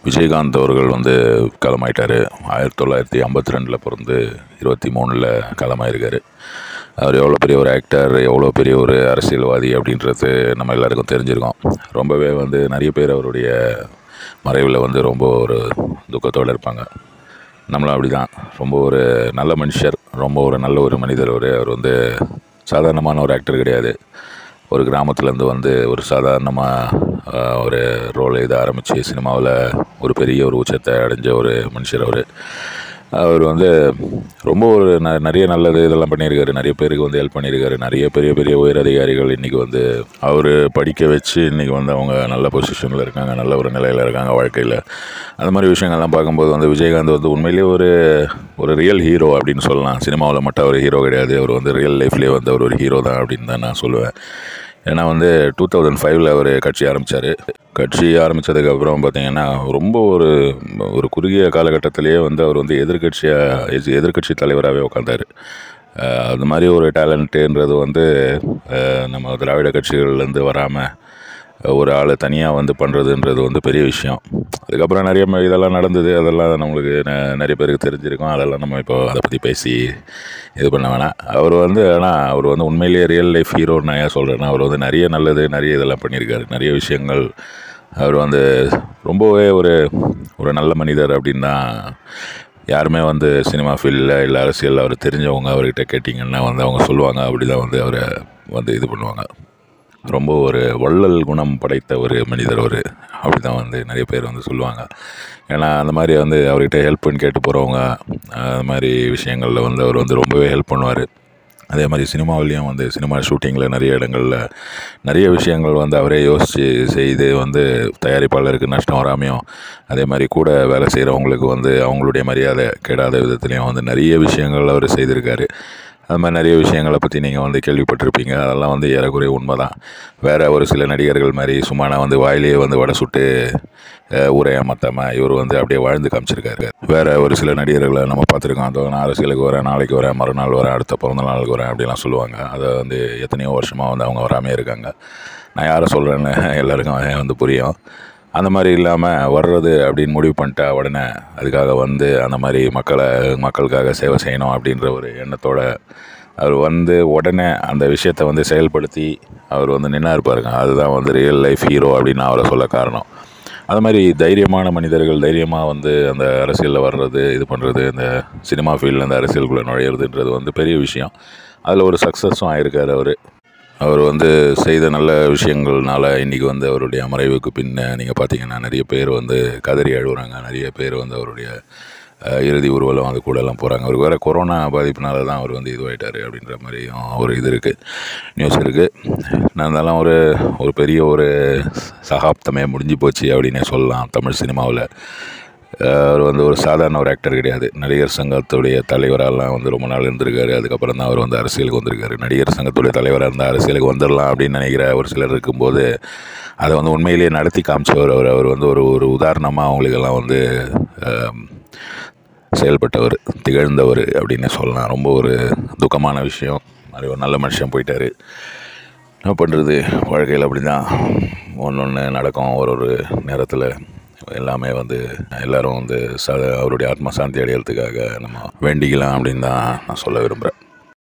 விஜயகாந்த் அவர்கள் வந்து காலமாயிட்டார். 1952 பிறந்து 23 காலமாயிருக்கார். அவர் எவ்வளோ பெரிய ஒரு ஆக்டர், எவ்வளோ பெரிய ஒரு அரசியல்வாதி அப்படின்றது நம்ம எல்லாருக்கும் தெரிஞ்சிருக்கோம். ரொம்பவே வந்து நிறைய பேர் அவருடைய மறைவில் வந்து ரொம்ப ஒரு துக்கத்தோடு இருப்பாங்க. நம்மளும் அப்படி தான். ரொம்ப ஒரு நல்ல மனுஷர், ரொம்ப ஒரு நல்ல ஒரு மனிதர். அவர் வந்து சாதாரணமான ஒரு ஆக்டர் கிடையாது. ஒரு கிராமத்துலேருந்து வந்து ஒரு சாதாரணமாக ஒரு ரோல் இதை ஆரம்பித்து சினிமாவில் ஒரு பெரிய ஒரு உச்சத்தை அடைஞ்ச ஒரு மனுஷர். அவர் வந்து ரொம்ப ஒரு நிறைய நல்லது இதெல்லாம் பண்ணியிருக்காரு. நிறைய பேருக்கு வந்து ஹெல்ப் பண்ணியிருக்காரு. நிறைய பெரிய பெரிய உயர் அதிகாரிகள் இன்றைக்கி வந்து அவர் படிக்க வச்சு இன்றைக்கி வந்து அவங்க நல்ல பொசிஷனில் இருக்காங்க, நல்ல ஒரு நிலையில் இருக்காங்க வாழ்க்கையில். அந்த மாதிரி விஷயங்கள்லாம் பார்க்கும்போது வந்து விஜயகாந்த் வந்து உண்மையிலேயே ஒரு ரியல் ஹீரோ அப்படின்னு சொல்லலாம். சினிமாவில் மட்டும் அவர் ஹீரோ கிடையாது, அவர் வந்து ரியல் லைஃப்லேயே வந்து அவர் ஒரு ஹீரோ தான் அப்படின்னு தான் நான் சொல்லுவேன். ஏன்னா வந்து 2005 அவர் கட்சி ஆரம்பித்தார். கட்சி ஆரம்பித்ததுக்கப்புறம் பார்த்திங்கன்னா ரொம்ப ஒரு குறுகிய காலகட்டத்திலேயே வந்து அவர் வந்து எதிர்கட்சி தலைவராகவே உட்காந்தார். அது மாதிரி ஒரு டேலண்ட்டுன்றது வந்து நம்ம திராவிட கட்சிகள்லேருந்து வராமல் ஒரு ஆள் தனியாக வந்து பண்ணுறதுன்றது வந்து பெரிய விஷயம். அதுக்கப்புறம் நிறைய இதெல்லாம் நடந்தது. அதெல்லாம் நம்மளுக்கு நிறைய பேருக்கு தெரிஞ்சிருக்கும். அதெல்லாம் நம்ம இப்போ அதை பற்றி பேசி இது பண்ண வேணாம். ஆனால் அவர் வந்து உண்மையிலேயே ரியல் லைஃப் ஹீரோன்னு நான் ஏன் சொல்கிறேன்னா, அவர் வந்து நிறைய நல்லது நிறைய இதெல்லாம் பண்ணியிருக்காரு. நிறைய விஷயங்கள் அவர் வந்து ரொம்பவே ஒரு நல்ல மனிதர் அப்படின்னு தான் யாருமே வந்து சினிமா ஃபீல்டில் இல்லை அரசியல் அவர் தெரிஞ்சவங்க அவர்கிட்ட கேட்டிங்கன்னா வந்து அவங்க சொல்லுவாங்க. அப்படி தான் வந்து அவரை வந்து இது பண்ணுவாங்க. ரொம்ப ஒரு வள்ளல் குணம் படைத்த ஒரு மனிதர் அப்படி தான் வந்து நிறைய பேர் வந்து சொல்லுவாங்க. ஏன்னா அந்த மாதிரி வந்து அவர்கிட்ட ஹெல்ப்புன்னு கேட்டு போகிறவங்க அது மாதிரி விஷயங்களில் வந்து அவர் வந்து ரொம்பவே ஹெல்ப் பண்ணுவார். அதே மாதிரி சினிமாவிலையும் வந்து சினிமா ஷூட்டிங்கில் நிறைய இடங்களில் நிறைய விஷயங்கள் வந்து அவரே யோசித்து செய்து வந்து தயாரிப்பாளருக்கு நஷ்டம் வராமையும், அதே மாதிரி கூட வேலை செய்கிறவங்களுக்கு வந்து அவங்களுடைய மரியாதை கெடாத விதத்துலேயும் வந்து நிறைய விஷயங்கள் அவர் செய்திருக்காரு. அது மாதிரி நிறைய விஷயங்களை பற்றி நீங்கள் வந்து கேள்விப்பட்டிருப்பீங்க. அதெல்லாம் வந்து ஏறக்குறைய உண்மை தான். வேறு ஒரு சில நடிகர்கள் மாதிரி சும்மா வந்து வாயிலேயே வந்து வடை சுட்டு ஊரை ஏமாற்றாமல் இவர் வந்து அப்படியே வாழ்ந்து காமிச்சிருக்காரு. வேறு ஒரு சில நடிகர்களை நம்ம பார்த்துருக்கோம். அதோ நான் அரசியலுக்கு வரேன், நாளைக்கு வரேன், மறுநாள் வரேன், அடுத்த பிறந்த நாளுக்கு வரேன் அப்படிலாம் சொல்லுவாங்க. அதை வந்து எத்தனையோ வருஷமாக வந்து அவங்க வராமே இருக்காங்க. நான் யாரை சொல்கிறேன்னு எல்லாருக்கும் வந்து புரியும். அந்த மாதிரி இல்லாமல் வர்றது அப்படின்னு முடிவு பண்ணிட்டா உடனே அதுக்காக வந்து அந்த மாதிரி மக்களுக்காக சேவை செய்யணும் அப்படின்ற ஒரு எண்ணத்தோடு அவர் வந்து உடனே அந்த விஷயத்தை வந்து செயல்படுத்தி அவர் வந்து நின்னா இருப்பாருங்க. அதுதான் வந்து ரியல் லைஃப் ஹீரோ அப்படின்னு அவரை சொல்ல காரணம். அது மாதிரி தைரியமான மனிதர்கள் தைரியமாக வந்து அந்த அரசியலில் வர்றது, இது பண்ணுறது, இந்த சினிமா ஃபீல்டில் அந்த அரசியலுக்குள்ளே நுழையிறதுன்றது வந்து பெரிய விஷயம். அதில் ஒரு சக்ஸஸும் ஆகியிருக்கார். அவர் வந்து செய்த நல்ல விஷயங்கள்னால இன்றைக்கி வந்து அவருடைய மறைவுக்கு பின்ன நீங்கள் பார்த்தீங்கன்னா நிறைய பேர் வந்து கதறி அழுகுறாங்க. நிறைய பேர் வந்து அவருடைய இறுதி ஊர்வலம் அது கூடலாம் போகிறாங்க. அவருக்கு வேறு கொரோனா பாதிப்புனால தான் அவர் வந்து இதுவாகிட்டார் அப்படின்ற மாதிரியும் ஒரு இது இருக்குது, நியூஸ் இருக்குது. இருந்தாலும் ஒரு பெரிய ஒரு சகாப்தமே முடிஞ்சு போச்சு அப்படின்னே சொல்லலாம் தமிழ் சினிமாவில். அவர் வந்து ஒரு சாதாரண ஒரு ஆக்டர் கிடையாது. நடிகர் சங்கத்துடைய தலைவராலாம் வந்து ரொம்ப நாள் இருந்திருக்காரு. அதுக்கப்புறம் தான் அவர் வந்து அரசியலுக்கு வந்திருக்காரு. நடிகர் சங்கத்துடைய தலைவராக இருந்தால் அரசியலுக்கு வந்துடலாம் அப்படின்னு நினைக்கிற ஒரு சிலர் இருக்கும்போது அதை வந்து உண்மையிலேயே நடத்தி காமிச்சவர். அவர் வந்து ஒரு உதாரணமாக அவங்களுக்கெல்லாம் வந்து செயல்பட்டவர், திகழ்ந்தவர் அப்படின்னு சொல்லலாம். ரொம்ப ஒரு துக்கமான விஷயம். மாதிரி ஒரு நல்ல மனுஷன் போயிட்டார். என்ன பண்ணுறது, வாழ்க்கையில் அப்படி தான் ஒன்று நடக்கும். ஒரு நேரத்தில் எல்லாமே வந்து எல்லோரும் வந்து அவருடைய ஆத்ம சாந்தி அடையிறதுக்காக நம்ம வேண்டிக்கலாம் அப்படின்னு தான் நான் சொல்ல விரும்புகிறேன்.